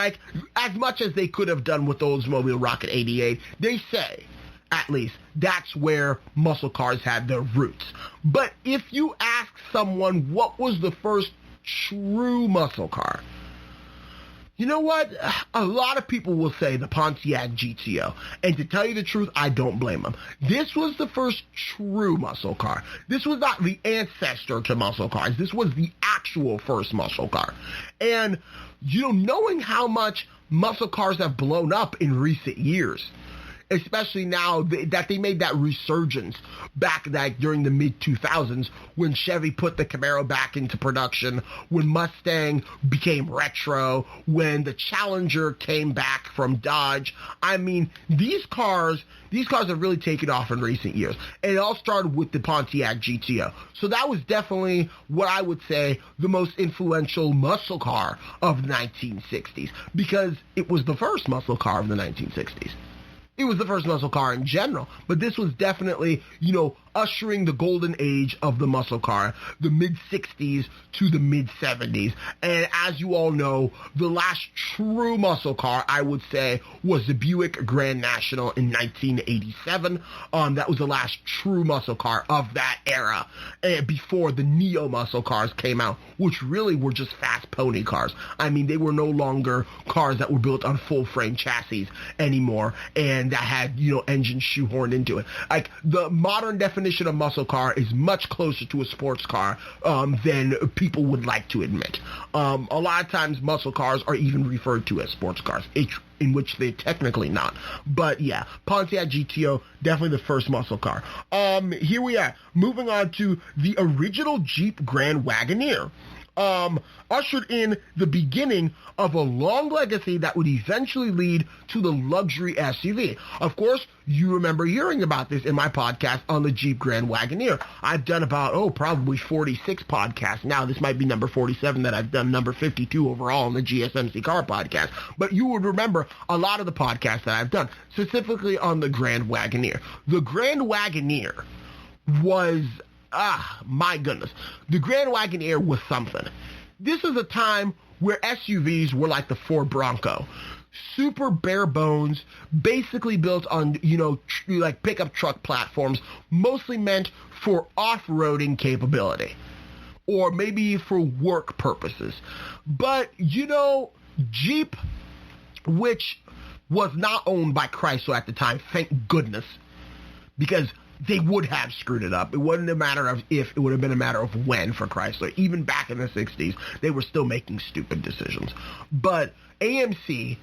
as much as they could have done with the Oldsmobile Rocket 88, they say, at least, that's where muscle cars had their roots. But if you ask someone what was the first true muscle car, you know what? A lot of people will say the Pontiac Gto. And to tell you the truth, I don't blame them. This was the first true muscle car. This was not the ancestor to muscle cars. This was the actual first muscle car. And, knowing how much muscle cars have blown up in recent years, especially now that they made that resurgence back during the mid-2000s when Chevy put the Camaro back into production, when Mustang became retro, when the Challenger came back from Dodge. I mean, these cars have really taken off in recent years. And it all started with the Pontiac Gto. So that was definitely what I would say the most influential muscle car of the 1960s, because it was the first muscle car of the 1960s. It was the first muscle car in general, but this was definitely, ushering the golden age of the muscle car, the mid-60s to the mid-70s. And as you all know, the last true muscle car, I would say, was the Buick Grand National in 1987. That was the last true muscle car of that era, before the neo muscle cars came out, which really were just fast pony cars. I mean, they were no longer cars that were built on full-frame chassis anymore, and that had, engines shoehorned into it. Like, the modern definition of muscle car is much closer to a sports car than people would like to admit. A lot of times muscle cars are even referred to as sports cars, in which they're technically not. But yeah, Pontiac Gto, definitely the first muscle car. Here we are, moving on to the original Jeep Grand Wagoneer. Ushered in the beginning of a long legacy that would eventually lead to the luxury SUV. Of course, you remember hearing about this in my podcast on the Jeep Grand Wagoneer. I've done about, probably 46 podcasts now. This might be number 47 that I've done, number 52 overall on the GSMC Car Podcast. But you would remember a lot of the podcasts that I've done, specifically on the Grand Wagoneer. The Grand Wagoneer was... my goodness. The Grand Wagoneer was something. This is a time where SUVs were like the Ford Bronco. Super bare bones, basically built on, like pickup truck platforms, mostly meant for off-roading capability. Or maybe for work purposes. But, Jeep, which was not owned by Chrysler at the time, thank goodness, because they would have screwed it up. It wasn't a matter of if, it would have been a matter of when for Chrysler. Even back in the 60s, they were still making stupid decisions. But AMC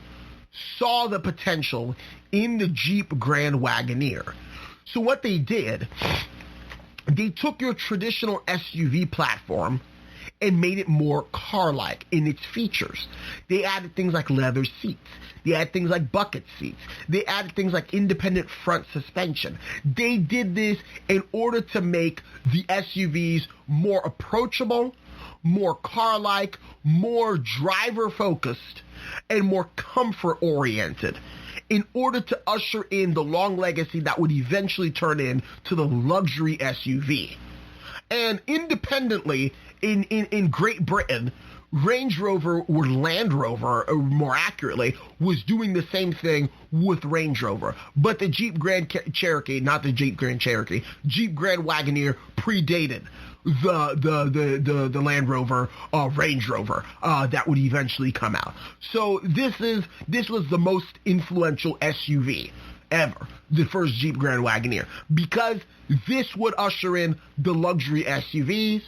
saw the potential in the Jeep Grand Wagoneer. So what they did, they took your traditional SUV platform and made it more car-like in its features. They added things like leather seats. They added things like bucket seats. They added things like independent front suspension. They did this in order to make the SUVs more approachable, more car-like, more driver-focused, and more comfort-oriented, in order to usher in the long legacy that would eventually turn into the luxury SUV. And independently, in Great Britain, Range Rover, or Land Rover, or more accurately, was doing the same thing with Range Rover. But the Jeep Grand Cherokee, not the Jeep Grand Cherokee, Jeep Grand Wagoneer predated the Land Rover, Range Rover, that would eventually come out. So this was the most influential SUV ever, the first Jeep Grand Wagoneer, because this would usher in the luxury SUVs,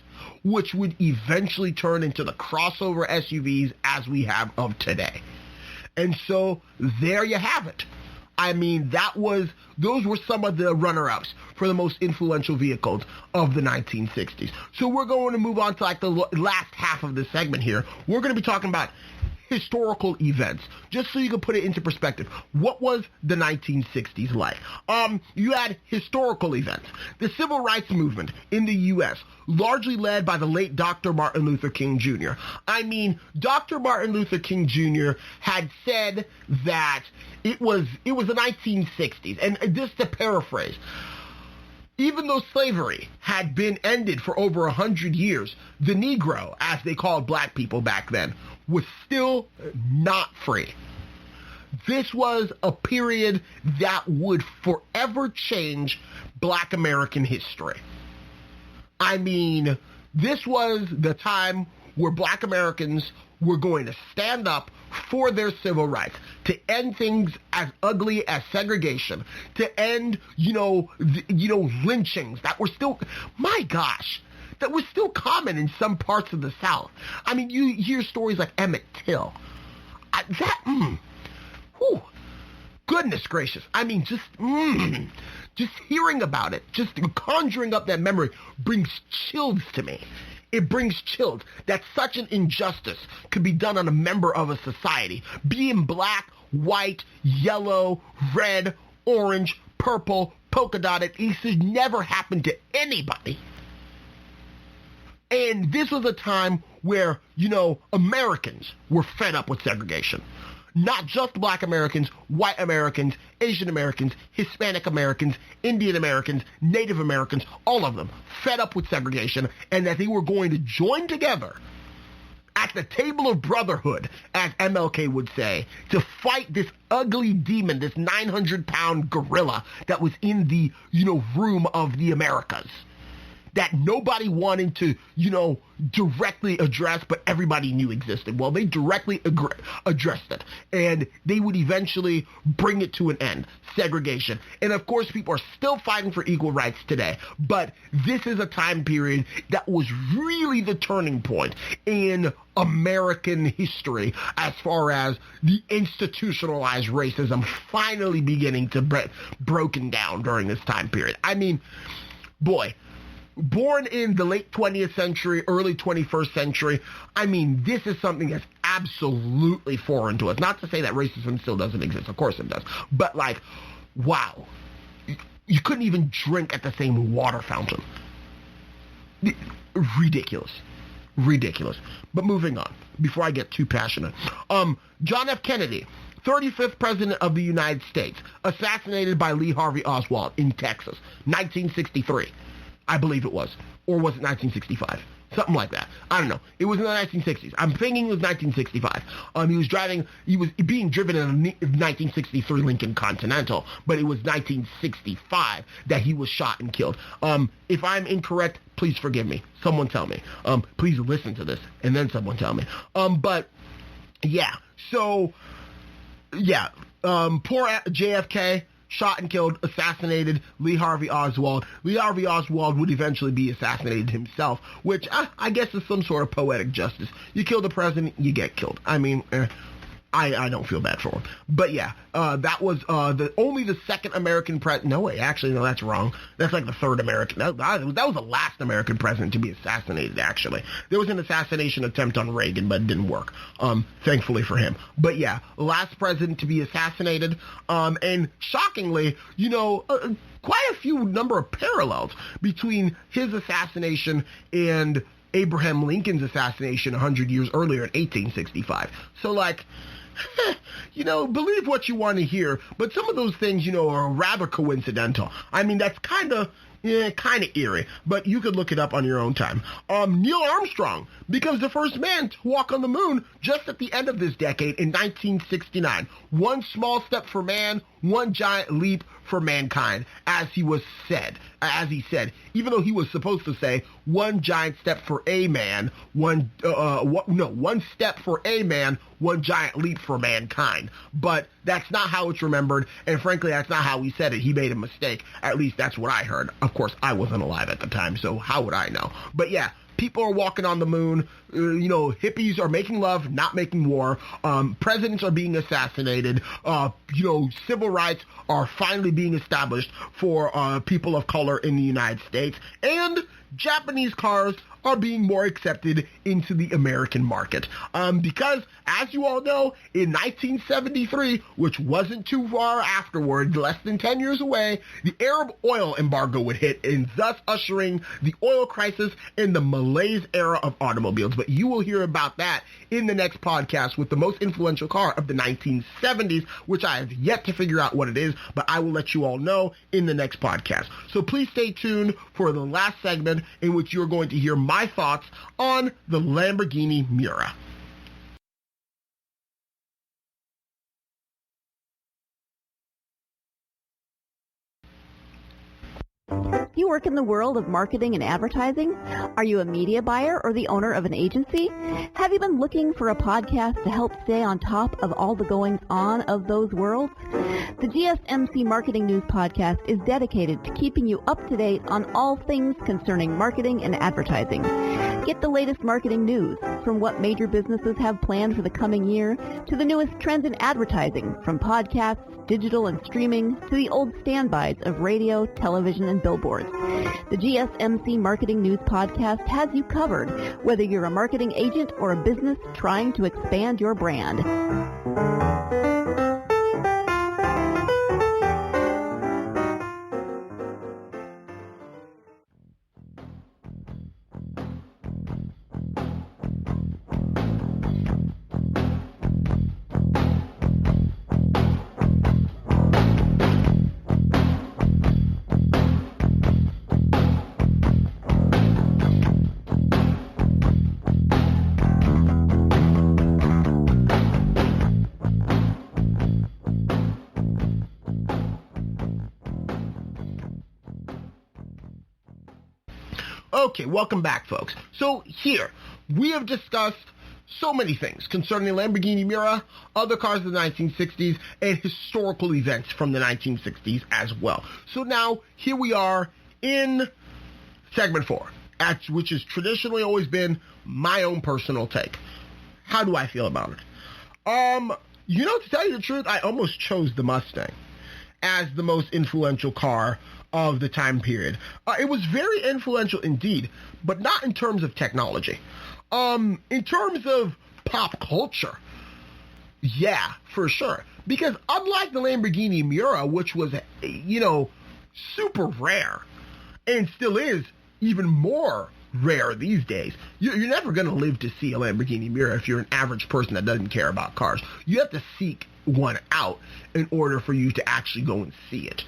which would eventually turn into the crossover SUVs as we have of today. And so there you have it. I mean, those were some of the runner-ups for the most influential vehicles of the 1960s. So we're going to move on to like the last half of this segment here. We're going to be talking about historical events, just so you can put it into perspective. What was the 1960s like? You had historical events. The civil rights movement in the U.S., largely led by the late Dr. Martin Luther King Jr. I mean, Dr. Martin Luther King Jr. had said that it was the 1960s, and just to paraphrase, even though slavery had been ended for over 100 years, the Negro, as they called black people back then, was still not free. This was a period that would forever change black American history. I mean, this was the time where black Americans were going to stand up for their civil rights, to end things as ugly as segregation, to end, lynchings that were still, my gosh, that was still common in some parts of the South. I mean, you hear stories like Emmett Till. goodness gracious. I mean, just hearing about it, just conjuring up that memory brings chills to me. It brings chills that such an injustice could be done on a member of a society, being black, white, yellow, red, orange, purple, polka dotted. It should never happen to anybody. And this was a time where, Americans were fed up with segregation. Not just black Americans, white Americans, Asian Americans, Hispanic Americans, Indian Americans, Native Americans, all of them fed up with segregation, and that they were going to join together at the table of brotherhood, as MLK would say, to fight this ugly demon, this 900-pound gorilla that was in the, room of the Americas, that nobody wanted to, directly address, but everybody knew existed. Well, they directly addressed it, and they would eventually bring it to an end, segregation. And of course, people are still fighting for equal rights today, but this is a time period that was really the turning point in American history as far as the institutionalized racism finally beginning to broken down during this time period. I mean, boy, born in the late 20th century, early 21st century, I mean, this is something that's absolutely foreign to us. Not to say that racism still doesn't exist. Of course it does. But, wow. You couldn't even drink at the same water fountain. Ridiculous. But moving on, before I get too passionate. John F. Kennedy, 35th President of the United States, assassinated by Lee Harvey Oswald in Texas, 1963. I believe it was. Or was it 1965? Something like that. I don't know. It was in the 1960s. I'm thinking it was 1965. He was being driven in a 1963 Lincoln Continental, but it was 1965 that he was shot and killed. If I'm incorrect, please forgive me. Someone tell me. Please listen to this, and then someone tell me. But, yeah. So, yeah. Poor JFK. Shot and killed, assassinated Lee Harvey Oswald. Lee Harvey Oswald would eventually be assassinated himself, which I guess is some sort of poetic justice. You kill the president, you get killed. I mean, I don't feel bad for him. But yeah, that was only the second American president. No, wait, actually, no, that's wrong. That's like the third American. That was the last American president to be assassinated, actually. There was an assassination attempt on Reagan, but it didn't work, thankfully for him. But yeah, last president to be assassinated. And shockingly, quite a few number of parallels between his assassination and Abraham Lincoln's assassination 100 years earlier in 1865. So, believe what you want to hear, but some of those things, are rather coincidental. I mean, that's kind of eerie, but you could look it up on your own time. Neil Armstrong becomes the first man to walk on the moon just at the end of this decade in 1969. One small step for man, one giant leap for mankind, as he said, even though he was supposed to say one giant step for a man, one step for a man, one giant leap for mankind. But that's not how it's remembered, and frankly, that's not how he said it. He made a mistake. At least that's what I heard. Of course, I wasn't alive at the time, so how would I know? But yeah, people are walking on the moon. Hippies are making love, not making war. Presidents are being assassinated. Civil rights are finally being established for people of color in the United States. And Japanese cars are being more accepted into the American market. Because, as you all know, in 1973, which wasn't too far afterward, less than 10 years away, the Arab oil embargo would hit, and thus ushering the oil crisis and the malaise era of automobiles. But you will hear about that in the next podcast with the most influential car of the 1970s, which I have yet to figure out what it is, but I will let you all know in the next podcast. So please stay tuned for the last segment in which you're going to hear my thoughts on the Lamborghini Miura. Do you work in the world of marketing and advertising? Are you a media buyer or the owner of an agency? Have you been looking for a podcast to help stay on top of all the goings-on of those worlds? The GSMC Marketing News Podcast is dedicated to keeping you up to date on all things concerning marketing and advertising. Get the latest marketing news, from what major businesses have planned for the coming year, to the newest trends in advertising, from podcasts, digital and streaming, to the old standbys of radio, television, and billboards. The GSMC Marketing News Podcast has you covered, whether you're a marketing agent or a business trying to expand your brand. Okay, welcome back, folks. So here, we have discussed so many things concerning the Lamborghini Miura, other cars of the 1960s, and historical events from the 1960s as well. So now, here we are in segment 4, which has traditionally always been my own personal take. How do I feel about it? To tell you the truth, I almost chose the Mustang as the most influential car of the time period. It was very influential indeed, but not in terms of technology. In terms of pop culture, yeah, for sure. Because unlike the Lamborghini Miura, which was, super rare, and still is even more rare these days, you're never going to live to see a Lamborghini Miura if you're an average person that doesn't care about cars. You have to seek one out in order for you to actually go and see it.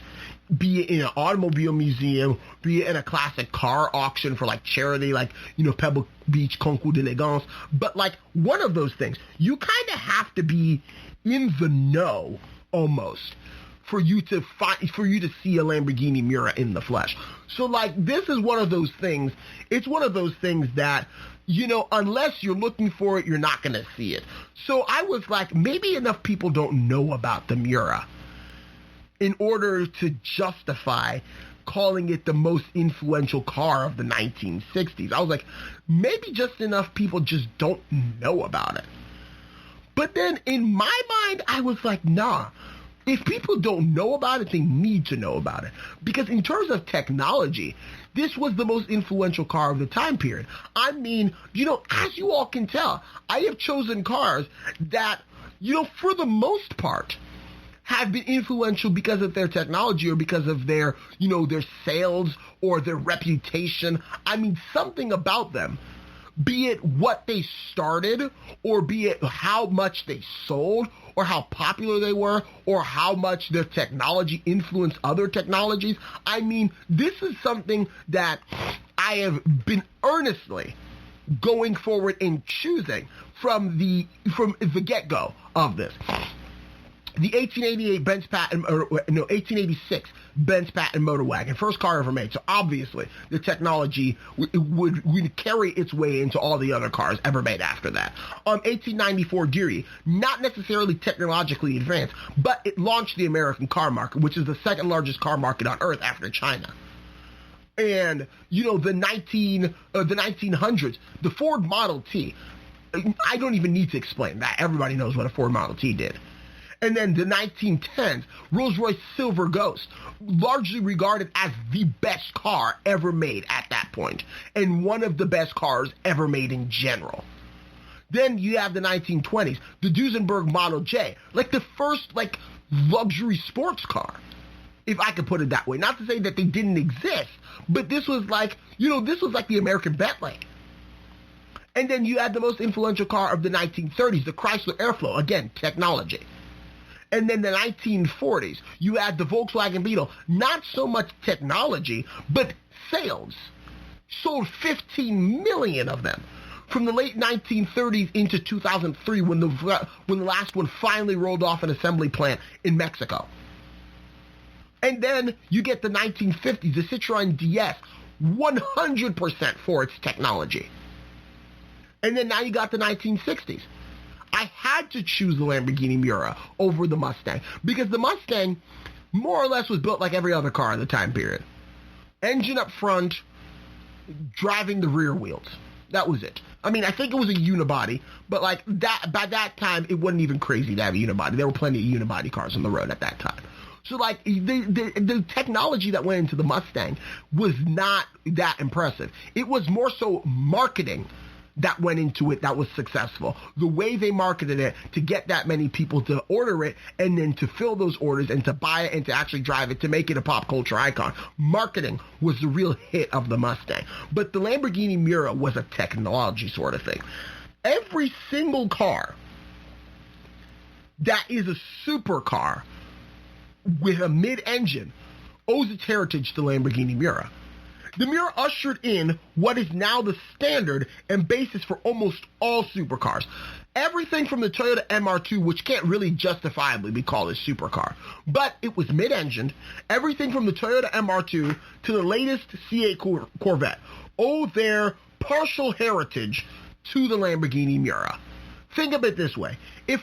Be it in an automobile museum, be it in a classic car auction for like charity, like, Pebble Beach Concours d'Elegance. But like one of those things, you kind of have to be in the know almost for you to see a Lamborghini Miura in the flesh. So like this is one of those things. It's one of those things that, unless you're looking for it, you're not going to see it. So I was like, maybe enough people don't know about the Miura in order to justify calling it the most influential car of the 1960s. I was like, maybe just enough people just don't know about it. But then in my mind, I was like, nah, if people don't know about it, they need to know about it. Because in terms of technology, this was the most influential car of the time period. I mean, as you all can tell, I have chosen cars that, for the most part, have been influential because of their technology or because of their, their sales or their reputation. I mean, something about them, be it what they started or be it how much they sold or how popular they were or how much their technology influenced other technologies. I mean, this is something that I have been earnestly going forward and choosing from the get-go of this. The 1886 Benz Patent Motor Wagon, first car ever made. So obviously, the technology would carry its way into all the other cars ever made after that. 1894 Deere, not necessarily technologically advanced, but it launched the American car market, which is the second largest car market on earth after China. And the 1900s, the Ford Model T. I don't even need to explain that. Everybody knows what a Ford Model T did. And then the 1910s, Rolls-Royce Silver Ghost, largely regarded as the best car ever made at that point, and one of the best cars ever made in general. Then you have the 1920s, the Duesenberg Model J, like the first luxury sports car, if I could put it that way. Not to say that they didn't exist, but this was like the American Bentley. And then you had the most influential car of the 1930s, the Chrysler Airflow, again, technology. And then the 1940s, you had the Volkswagen Beetle, not so much technology, but sales. Sold 15 million of them. From the late 1930s into 2003, when the last one finally rolled off an assembly plant in Mexico. And then you get the 1950s, the Citroën DS, 100% for its technology. And then now you got the 1960s. I had to choose the Lamborghini Miura over the Mustang because the Mustang more or less was built like every other car in the time period. Engine up front, driving the rear wheels. That was it. I mean, I think it was a unibody, but like that, by that time, it wasn't even crazy to have a unibody. There were plenty of unibody cars on the road at that time. So like the technology that went into the Mustang was not that impressive. It was more so marketing that went into it that was successful. The way they marketed it to get that many people to order it and then to fill those orders and to buy it and to actually drive it to make it a pop culture icon. Marketing was the real hit of the Mustang. But the Lamborghini Miura was a technology sort of thing. Every single car that is a supercar with a mid-engine owes its heritage to Lamborghini Miura. The Miura ushered in what is now the standard and basis for almost all supercars. Everything from the Toyota MR2, which can't really justifiably be called a supercar, but it was mid-engined. Everything from the Toyota MR2 to the latest C8 Corvette owe their partial heritage to the Lamborghini Miura. Think of it this way. If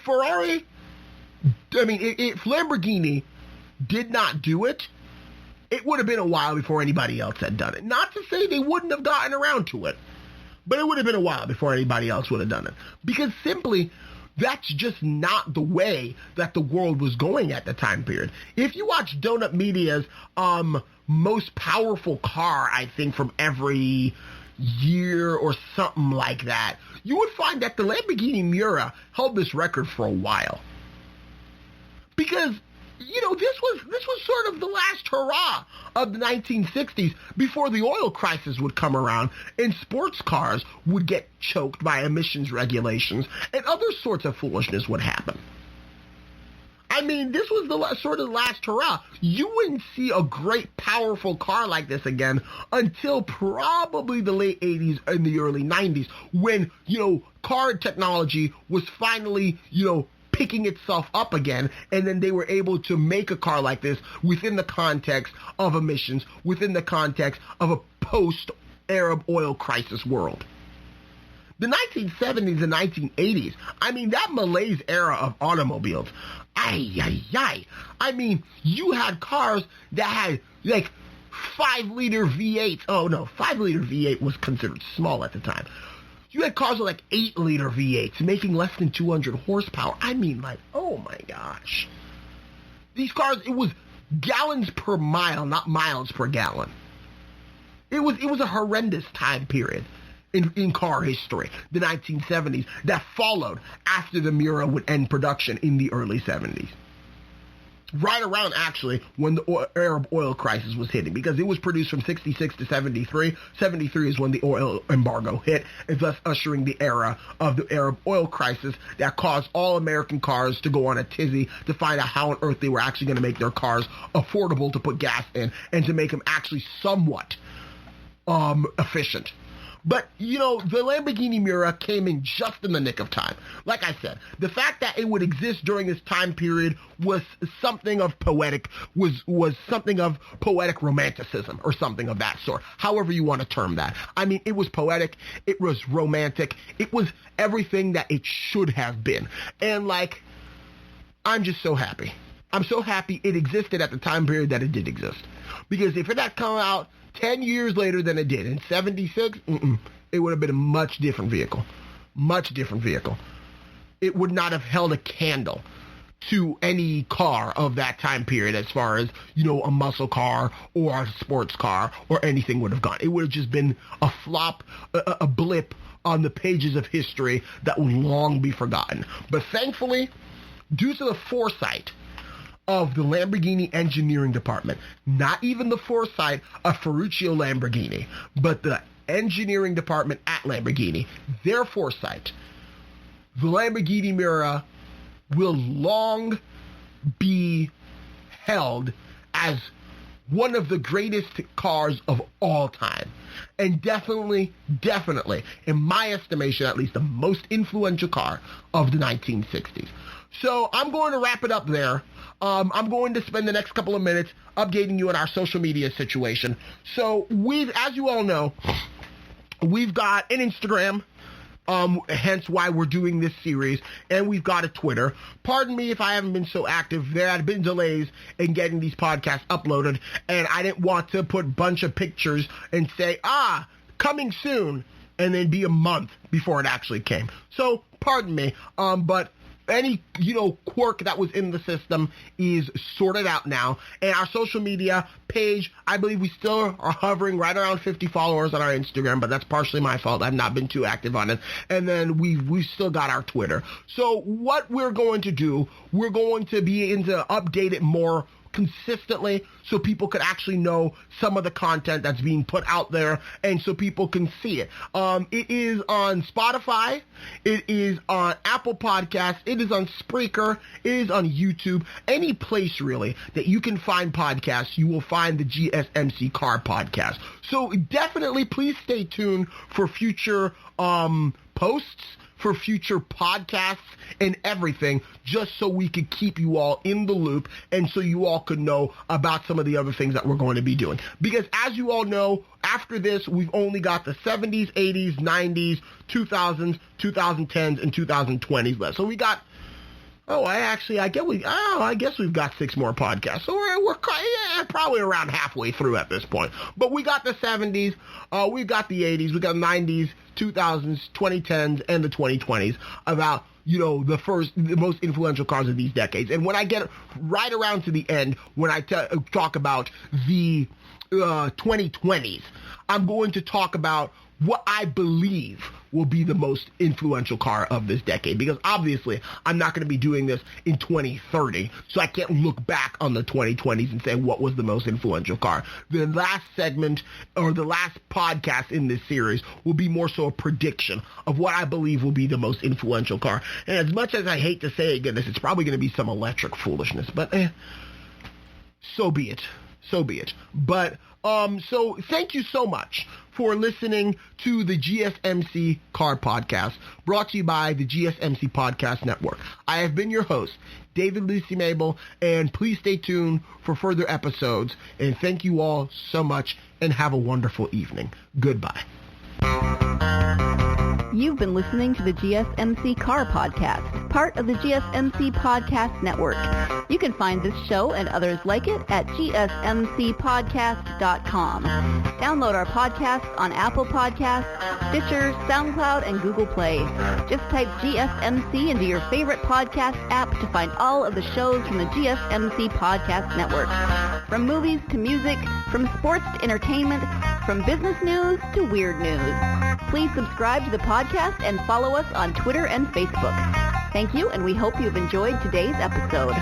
Lamborghini did not do it, it would have been a while before anybody else had done it. Not to say they wouldn't have gotten around to it, but it would have been a while before anybody else would have done it. Because simply, that's just not the way that the world was going at the time period. If you watch Donut Media's most powerful car, I think, from every year or something like that, you would find that the Lamborghini Miura held this record for a while. Because this was sort of the last hurrah of the 1960s before the oil crisis would come around and sports cars would get choked by emissions regulations and other sorts of foolishness would happen. I mean, this was the sort of last hurrah. You wouldn't see a great, powerful car like this again until probably the late 80s and the early 90s when, car technology was finally, picking itself up again, and then they were able to make a car like this within the context of emissions, within the context of a post-Arab oil crisis world. The 1970s and 1980s, I mean, that malaise era of automobiles, I mean, you had cars that had, 5-liter V8s. Oh, no, 5-liter V8 was considered small at the time. You had cars with 8-liter V8s making less than 200 horsepower. I mean, oh my gosh. These cars, it was gallons per mile, not miles per gallon. It was a horrendous time period in car history, the 1970s, that followed after the Miura would end production in the early 70s. Right around, actually, when the Arab oil crisis was hitting, because it was produced from 66 to 73. 73 is when the oil embargo hit, and thus ushering the era of the Arab oil crisis that caused all American cars to go on a tizzy to find out how on earth they were actually going to make their cars affordable to put gas in and to make them actually somewhat efficient. But, the Lamborghini Miura came in just in the nick of time. Like I said, the fact that it would exist during this time period was something of poetic romanticism or something of that sort. However you want to term that. I mean, it was poetic. It was romantic. It was everything that it should have been. And, I'm just so happy. I'm so happy it existed at the time period that it did exist. Because if it had come out 10 years later than it did, in 76, it would have been a much different vehicle. Much different vehicle. It would not have held a candle to any car of that time period as far as, a muscle car or a sports car or anything would have gone. It would have just been a flop, a blip on the pages of history that will long be forgotten. But thankfully, due to the foresight of the Lamborghini engineering department, not even the foresight of Ferruccio Lamborghini, but the engineering department at Lamborghini, their foresight, the Lamborghini Miura will long be held as one of the greatest cars of all time. And definitely, in my estimation, at least the most influential car of the 1960s. So I'm going to wrap it up there. I'm going to spend the next couple of minutes updating you on our social media situation. So as you all know, we've got an Instagram, hence why we're doing this series, and we've got a Twitter. Pardon me if I haven't been so active. There have been delays in getting these podcasts uploaded, and I didn't want to put a bunch of pictures and say, coming soon, and then be a month before it actually came. So, pardon me, but any, quirk that was in the system is sorted out now. And our social media page, I believe we still are hovering right around 50 followers on our Instagram, but that's partially my fault. I've not been too active on it. And then we've still got our Twitter. So what we're going to do, we're going to be into update it more consistently so people could actually know some of the content that's being put out there and so people can see it. It is on Spotify. It is on Apple Podcasts. It is on Spreaker. It is on YouTube. Any place, really, that you can find podcasts, you will find the GSMC Car Podcast. So definitely please stay tuned for future posts, for future podcasts and everything, just so we could keep you all in the loop and so you all could know about some of the other things that we're going to be doing. Because as you all know, after this, we've only got the 70s, 80s, 90s, 2000s, 2010s, and 2020s left. So we got, I guess we've got 6 more podcasts. So we're probably around halfway through at this point. But we got the 70s, we've got the 80s, we got 90s, 2000s, 2010s, and the 2020s about, the most influential cars of these decades. And when I get right around to the end, when I talk about the 2020s, I'm going to talk about what I believe will be the most influential car of this decade. Because obviously, I'm not going to be doing this in 2030, so I can't look back on the 2020s and say what was the most influential car. The last segment, or the last podcast in this series, will be more so a prediction of what I believe will be the most influential car. And as much as I hate to say it, goodness, it's probably going to be some electric foolishness, but so be it. So be it. But, so thank you so much for listening to the GSMC Car Podcast, brought to you by the GSMC Podcast Network. I have been your host, David Lucy Mabel, and please stay tuned for further episodes. And thank you all so much, and have a wonderful evening. Goodbye. You've been listening to the GSMC Car Podcast, part of the GSMC Podcast Network. You can find this show and others like it at gsmcpodcast.com. Download our podcasts on Apple Podcasts, Stitcher, SoundCloud, and Google Play. Just type GSMC into your favorite podcast app to find all of the shows from the GSMC Podcast Network. From movies to music, from sports to entertainment, from business news to weird news. Please subscribe to the podcast and follow us on Twitter and Facebook. Thank you, and we hope you've enjoyed today's episode.